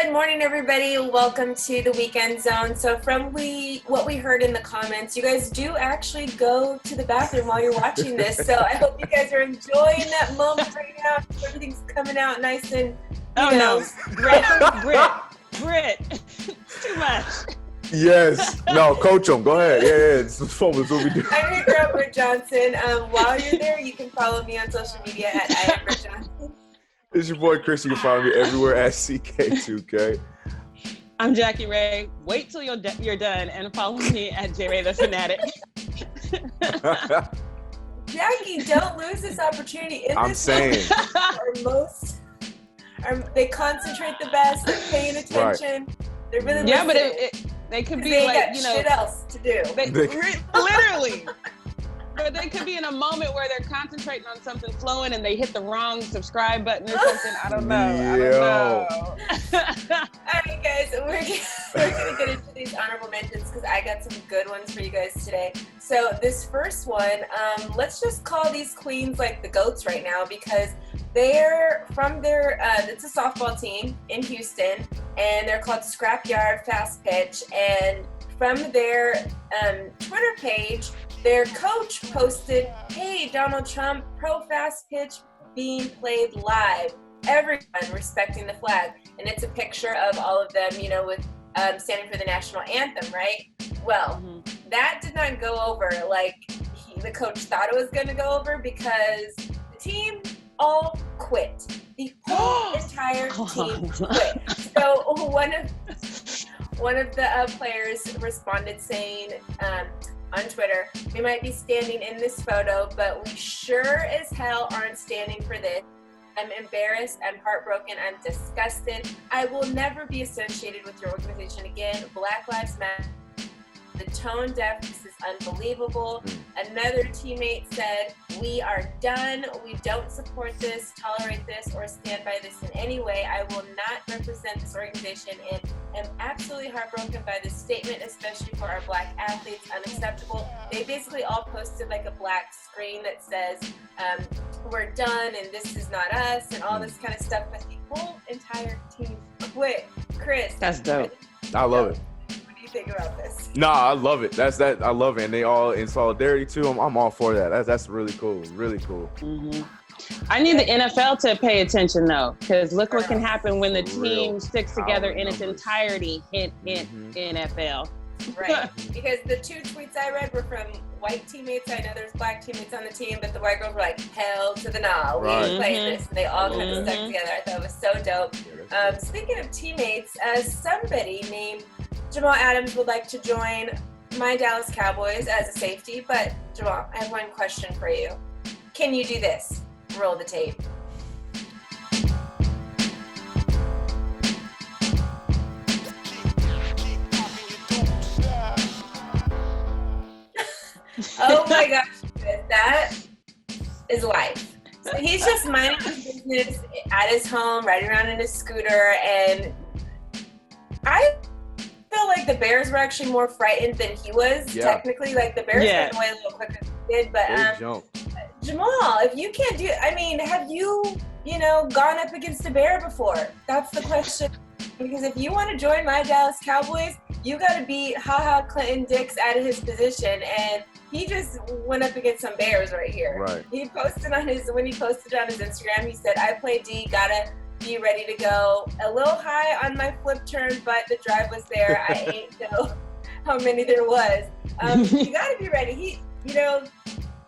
Good morning, everybody. Welcome to the Weekend Zone. So from what we heard in the comments, you guys do actually go to the bathroom while you're watching this. So I hope you guys are enjoying that moment right now. Everything's coming out nice and, no, Britt, too much. Yes. No, coach them. Go ahead. Yeah. This is what we do. I'm your girl, Britt Johnson. While you're there, you can follow me on social media at irreverent Johnson. It's your boy Chris. You can find me everywhere at CK2K. I'm Jackie Ray. Wait till you're done and follow me at JRay the Fanatic. Jackie, don't lose this opportunity. I'm saying. They concentrate the best. They're paying attention. Right. They're really listening. Yeah, but they could be like, shit else to do. Literally. But they could be in a moment where they're concentrating on something flowing and they hit the wrong subscribe button or something. I don't know. All right, guys, we're going to get into these honorable mentions because I got some good ones for you guys today. So this first one, let's just call these queens like the GOATs right now because they're from it's a softball team in Houston, and they're called Scrapyard, Fastpitch, and from their Twitter page, their coach posted, "Hey, Donald Trump, pro fast pitch being played live. Everyone respecting the flag." And it's a picture of all of them, with standing for the national anthem, right? Well, that did not go over like the coach thought it was going to go over because the team all quit. The whole entire team quit. So one of the players responded saying, on Twitter, "We might be standing in this photo, but we sure as hell aren't standing for this. I'm embarrassed, I'm heartbroken, I'm disgusted. I will never be associated with your organization again. Black Lives Matter. The tone deafness is unbelievable." Another teammate said, "We are done. We don't support this, tolerate this, or stand by this in any way. I will not represent this organization and am absolutely heartbroken by this statement, especially for our Black athletes. Unacceptable." They basically all posted like a black screen that says, "We're done and this is not us," and all this kind of stuff. But the whole entire team quit. Chris. That's dope. I love it. Think about this. Nah, I love it. I love it, and they all in solidarity too. I'm all for that. That's really cool. Really cool. I need the NFL to pay attention though, because look what can happen when the team sticks together in its entirety. Hint, NFL. Right. Because the two tweets I read were from white teammates. I know there's black teammates on the team, but the white girls were like, "Hell to the nah, we ain't playing this." And they all kind of stuck together. I thought it was so dope. Speaking of teammates, somebody named Jamal Adams would like to join my Dallas Cowboys as a safety. But Jamal, I have one question for you. Can you do this? Roll the tape. Oh my gosh, that is life. So he's just minding his business at his home, riding around in his scooter, and I feel like the Bears were actually more frightened than he was. Yeah. Technically, like the Bears ran away a little quicker than he did. But Jamal, if you can't do, have you gone up against a bear before? That's the question. Because if you want to join my Dallas Cowboys, you got to beat Clinton Dix out of his position, and he just went up against some bears right here. Right. When he posted on his Instagram, he said, "I play D, gotta be ready to go. A little high on my flip turn, but the drive was there. I ain't know how many there was." You gotta be ready.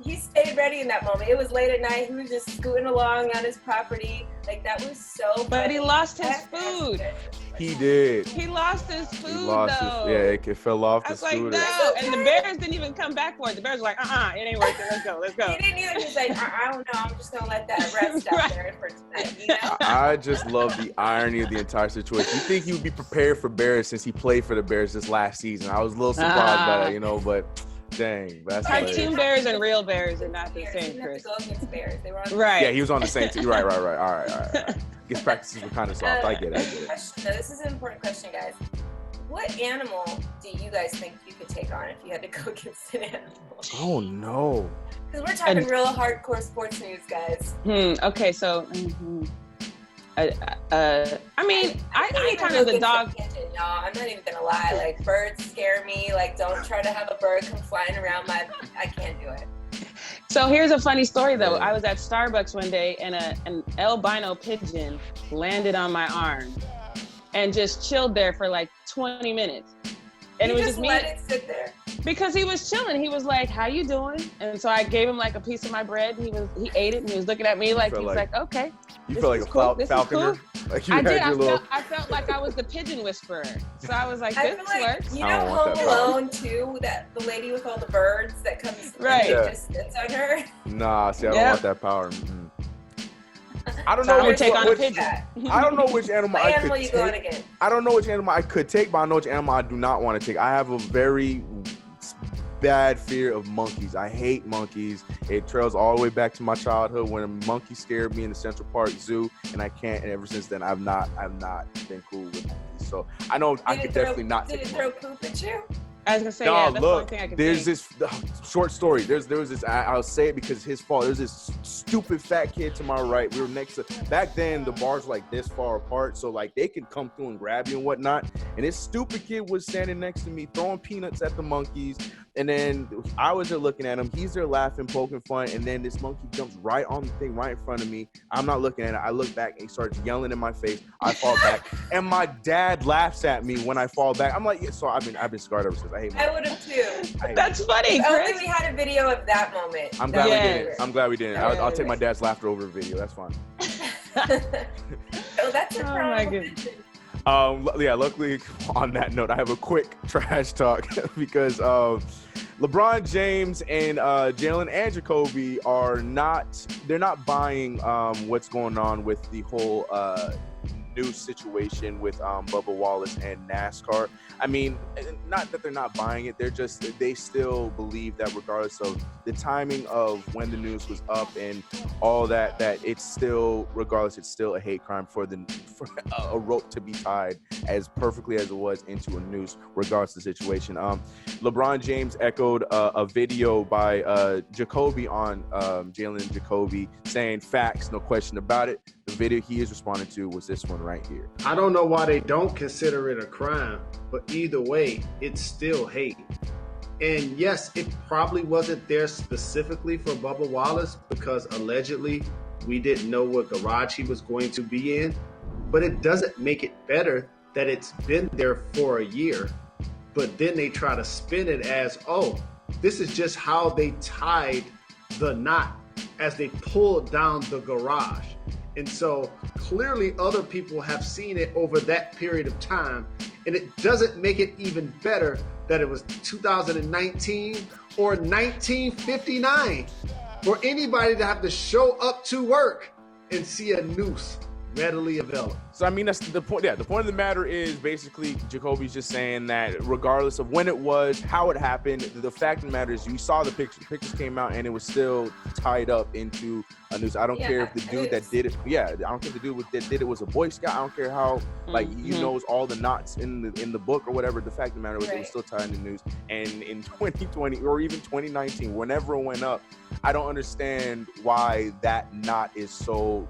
He stayed ready in that moment. It was late at night. He was just scooting along on his property. Like, that was so funny. But he lost his food. He did. He lost his food, it fell off the scooter. Like, no. And the Bears didn't even come back for it. The Bears were like, it ain't worth it. Let's go. He didn't either. He was like, I don't know. I'm just going to let that rest out there for tonight, I just love the irony of the entire situation. You think he would be prepared for Bears since he played for the Bears this last season. I was a little surprised by that, but dang. That's cartoon bears and real bears are not the same, Chris. Go against Bears. They were on right. Yeah, he was on the same team. Right. All right. His practices were kind of soft. I get it. Question, though. This is an important question, guys. What animal do you guys think you could take on if you had to go against an animal? Oh, no. Because we're talking real hardcore sports news, guys. Okay, so I mean, I kind of the dog. Pigeon, y'all. I'm not even gonna lie. Like birds scare me. Like don't try to have a bird come flying around I can't do it. So here's a funny story though. I was at Starbucks one day and an albino pigeon landed on my arm and just chilled there for like 20 minutes. And you it was just me. Let it sit there. Because he was chilling. He was like, "How you doing?" And so I gave him like a piece of my bread. He ate it and he was looking at me like he was like, "Okay." You feel like a falconer? Cool. Like you I felt like I was the pigeon whisperer. So I was like, "This works." You know Home Alone too? That the lady with all the birds that comes right. And just sits on her. Nah, see, I don't want that power. Mm-hmm. I don't so know which take on a pigeon. I don't know which animal I could take. Going again? I don't know which animal I could take, but I know which animal I do not want to take. I have a very bad fear of monkeys. I hate monkeys. It trails all the way back to my childhood when a monkey scared me in the Central Park Zoo, and I can't. And ever since then, I've not been cool with monkeys. So I know I could definitely not take. Did it throw poop at you? I was gonna say, no, that's look, one thing I could there's think. this short story. There was this. I'll say it because it's his fault. There's this stupid fat kid to my right. We were next to. Back then, the bars were like this far apart, so like they could come through and grab you and whatnot. And this stupid kid was standing next to me, throwing peanuts at the monkeys. And then I was there looking at him. He's there laughing, poking fun. And then this monkey jumps right on the thing right in front of me. I'm not looking at it. I look back and he starts yelling in my face. I fall back. And my dad laughs at me when I fall back. I'm like, yeah, so I've been scarred ever since. I hate I would have too. That's funny, I Chris. don't think we had a video of that moment. I'm glad we didn't. I'm glad we didn't. I'll take my dad's laughter over a video. That's fine. Oh, that's a problem. Oh my goodness. Yeah, luckily on that note, I have a quick trash talk because LeBron James and Jalen and Jacoby they're not buying what's going on with the whole news situation with Bubba Wallace and NASCAR. I mean, not that they're not buying it, they still believe that regardless of the timing of when the news was up and all that it's still, regardless, it's still a hate crime for a rope to be tied as perfectly as it was into a noose, regardless of the situation. LeBron James echoed a video by Jacoby on Jalen and Jacoby saying facts, no question about it. The video he is responding to was this one right here. I don't know why they don't consider it a crime, but either way, it's still hate. And yes, it probably wasn't there specifically for Bubba Wallace because allegedly we didn't know what garage he was going to be in, but it doesn't make it better that it's been there for a year. But then they try to spin it as, oh, this is just how they tied the knot as they pulled down the garage. And so clearly other people have seen it over that period of time. And it doesn't make it even better that it was 2019 or 1959 for anybody to have to show up to work and see a noose readily available. So I mean, that's the point. Yeah, the point of the matter is basically Jacoby's just saying that regardless of when it was, how it happened, the fact of the matter is you saw the pictures. The pictures came out and it was still tied up into a noose. I don't care if the dude that did it. Yeah, I don't care if the dude that did it was a Boy Scout. I don't care how he knows all the knots in the book or whatever. The fact of the matter was it was still tied in the noose. And in 2020 or even 2019, whenever it went up, I don't understand why that knot is so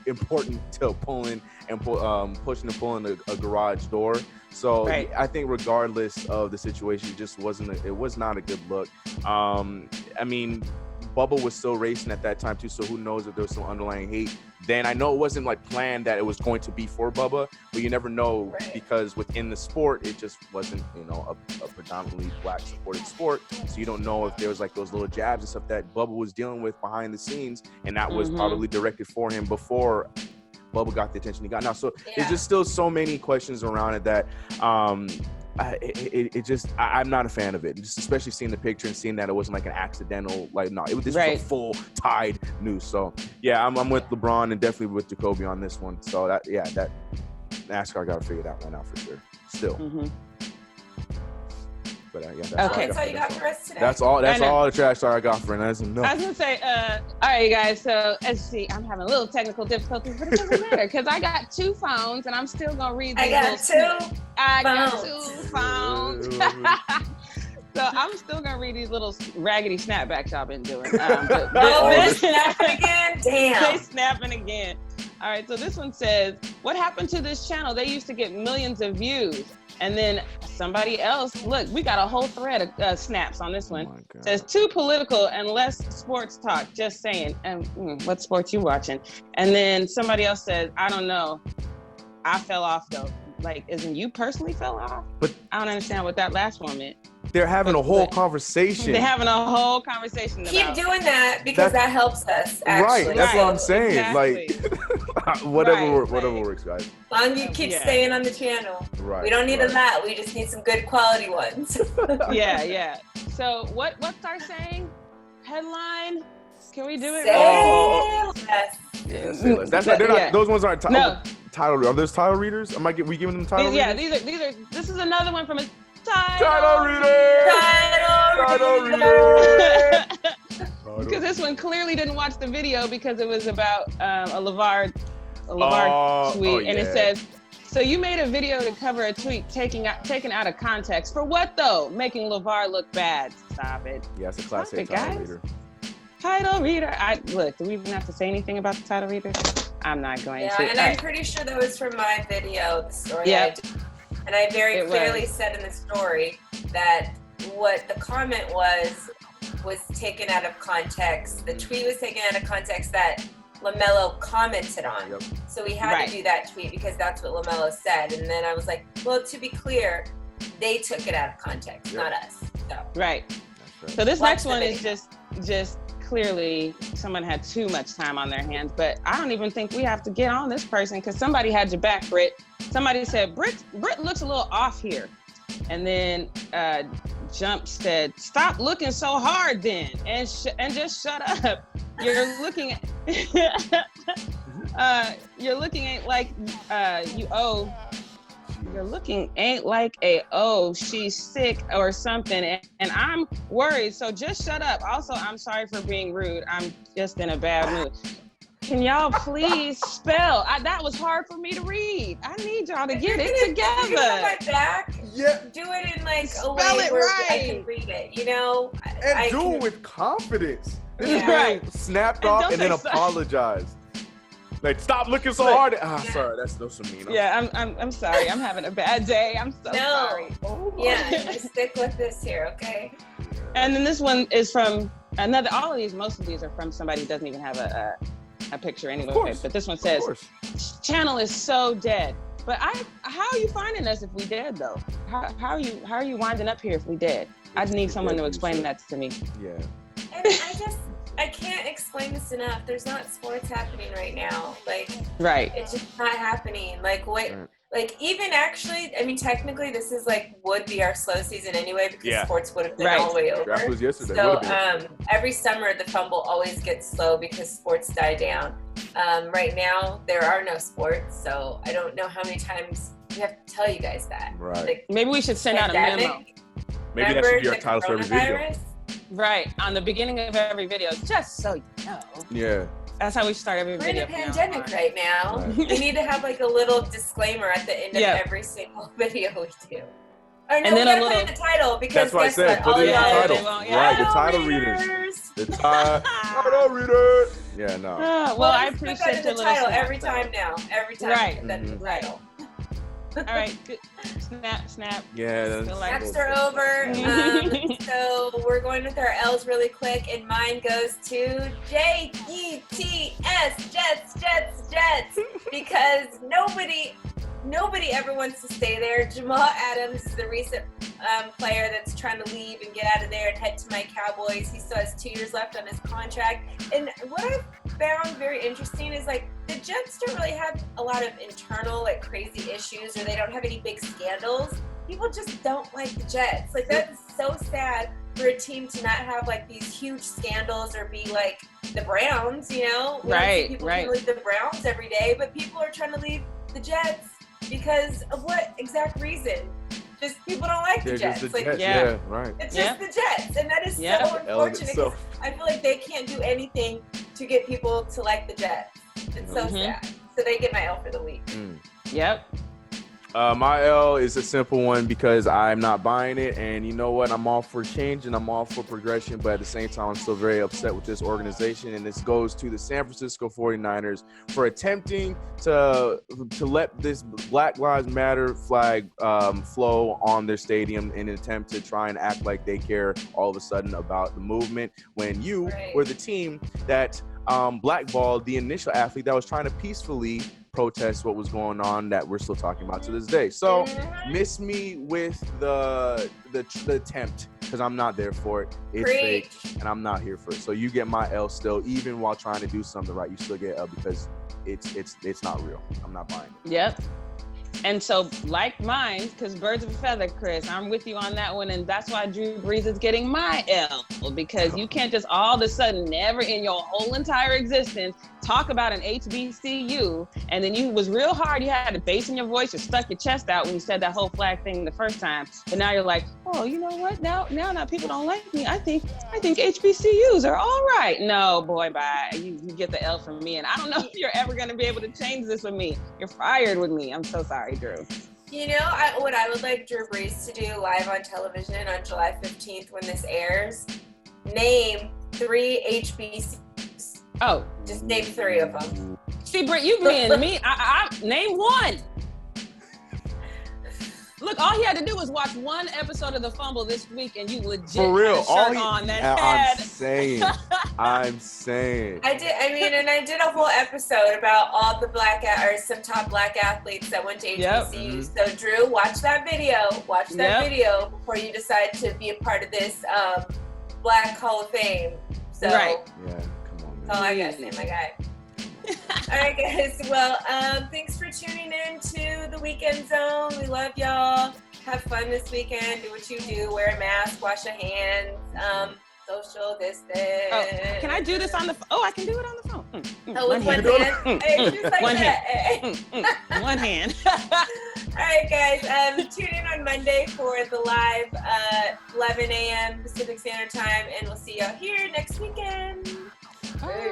important to pulling and pushing and pulling a garage door. So I think regardless of the situation, it was not a good look. I mean, Bubba was still racing at that time too, so who knows if there was some underlying hate. Then I know it wasn't like planned that it was going to be for Bubba, but you never know because within the sport, it just wasn't, a predominantly black supported sport. So you don't know if there was like those little jabs and stuff that Bubba was dealing with behind the scenes, and that was probably directed for him before Bubba got the attention he got now. So there's just still so many questions around it that I'm not a fan of it. Just especially seeing the picture and seeing that it wasn't like an accidental, this was a full tied noose. So yeah, I'm with LeBron and definitely with Jacoby on this one. So that NASCAR got to figure that one out for sure. Still. But that's all you got for us today. That's all the trash talk I got for us. No. I was gonna say, all right, you guys. So as you see, I'm having a little technical difficulties, but it doesn't matter because I got two phones and I'm still gonna read these. I got two phones. So I'm still gonna read these little raggedy snapbacks y'all been doing. They're snapping again. Damn. They snapping again. All right, so this one says, what happened to this channel? They used to get millions of views. And then somebody else, look, we got a whole thread of snaps on this one. Says, too political and less sports talk, just saying. And what sports you watching? And then somebody else says, I don't know. I fell off though. Like, isn't you personally fell off? But I don't understand what that last one meant. They're having a whole conversation. They're having a whole conversation. Keep doing that because that helps us. Actually. Right, that's what I'm saying. Exactly. Like, whatever works, guys. As long as you keep staying on the channel. Right. We don't need a lot. We just need some good quality ones. Yeah. So what's our saying? Headline? Can we do it? Yes. Yeah, that's not, they're not. Those ones aren't title. Are those title readers? We giving them title readers? Yeah, these are. This is another one from a title reader. Title reader. Because this one clearly didn't watch the video because it was about a LeVar tweet, and it says, so you made a video to cover a tweet taken out of context. For what though? Making LeVar look bad. Stop it. Yeah, it's a classic title reader. Title reader. Look, do we even have to say anything about the title reader? I'm not going to. Yeah, and I'm pretty sure that was from my video, the story I did. And I very clearly said in the story that what the comment was taken out of context. The tweet was taken out of context that LaMelo commented on. Yep. So we had to do that tweet because that's what LaMelo said. And then I was like, well, to be clear, they took it out of context, not us. So. Right. So this next one is just clearly someone had too much time on their hands, but I don't even think we have to get on this person because somebody had your back, Britt. Somebody said, Britt looks a little off here. And then Jump said, stop looking so hard then and just shut up. You're looking ain't like you owe. You're looking ain't like she's sick or something, and I'm worried, so just shut up. Also, I'm sorry for being rude. I'm just in a bad mood. Can y'all please spell? That was hard for me to read. I need y'all to get it together. You know my back? Yeah. Do it in like a way where I can read it, you know? And do it with confidence. Snapped off and then apologize. Like, stop looking so hard. Sorry, that's so mean. Yeah, I'm sorry. I'm having a bad day. I'm so sorry. Just stick with this here, okay? And then this one is from another. Most of these are from somebody who doesn't even have a picture anyway. But this one says, "Channel is so dead." But how are you finding us if we dead though? How are you winding up here if we dead? I need someone to explain that to me. Yeah. And I can't explain this enough. There's not sports happening right now. Like, it's just not happening. Like, even actually, I mean, technically, this is would be our slow season anyway because sports would have been all the way over. Draft was yesterday. So, every summer the Fumble always gets slow because sports die down. Right now, there are no sports, so I don't know how many times we have to tell you guys that. Right. Maybe we should send out a memo. Maybe that should be our title for every video. Right, on the beginning of every video, just so you know. Yeah. That's how we start every video. We're in a pandemic right now. Right. We need to have a little disclaimer at the end of every single video we do. Or no, and then we gotta put in the title because that's what I said. Put it in the title. Right, the title readers. The title reader. Yeah, no. Well, I appreciate the title every time now. Every time. Right. That's the title. All right, good. Snap. Yeah. Snaps are over. So we're going with our L's really quick, and mine goes to Jets, Jets, because nobody ever wants to stay there. Jamal Adams is the recent player that's trying to leave and get out of there and head to my Cowboys. He still has 2 years left on his contract. And what I've found very interesting is the Jets don't really have a lot of internal crazy issues, or they don't have any big scandals. People just don't like the Jets. That is so sad for a team to not have these huge scandals or be like the Browns, you know? People can leave the Browns every day, but people are trying to leave the Jets because of what exact reason? Just people don't like the Jets. It's just the Jets, and that is so unfortunate. So. I feel like they can't do anything to get people to like the Jets. It's so sad. So they get my L for the week. Yep. My L is a simple one because I'm not buying it, and you know what? I'm all for change and I'm all for progression, but at the same time, I'm still very upset with this organization, and this goes to the San Francisco 49ers for attempting to let this Black Lives Matter flag flow on their stadium in an attempt to try and act like they care all of a sudden about the movement when you were the team that blackballed the initial athlete that was trying to peacefully protest what was going on that we're still talking about to this day. So miss me with the attempt because I'm not there for it. It's fake and I'm not here for it. So you get my L still, even while trying to do something right, you still get L because it's not real. I'm not buying it. Yep. And so, like mine, because birds of a feather, Chris, I'm with you on that one. And that's why Drew Brees is getting my L, because you can't just all of a sudden, never in your whole entire existence, talk about an HBCU. And then you was real hard. You had a bass in your voice. You stuck your chest out when you said that whole flag thing the first time. But now you're like, oh, you know what? Now people don't like me. I think HBCUs are all right. No, boy, bye. You get the L from me. And I don't know if you're ever going to be able to change this with me. You're fired with me. I'm so sorry, Drew. You know what I would like Drew Brees to do live on television on July 15th when this airs? Name 3 HBCUs. Oh. Just name 3 of them. See, Britt, you being me. I name one. Look, all he had to do was watch one episode of the Fumble this week, and you legit for real. had a shirt on that had. I'm saying. I did a whole episode about all the some top black athletes that went to HBCUs. So Drew, watch that video. Video before you decide to be a part of this Black Hall of Fame. So, right. Yeah, come on, man. That's all I gotta say, my guy. All right, guys. Well, thanks for tuning in to the Weekend Zone. We love y'all. Have fun this weekend. Do what you do. Wear a mask. Wash your hands. Social distance. Oh, can I do this on the phone? Oh, I can do it on the phone. With one hand. Hey, just like one that. hand. One hand. All right, guys. Tune in on Monday for the live 11 a.m. Pacific Standard Time, and we'll see y'all here next weekend. Bye.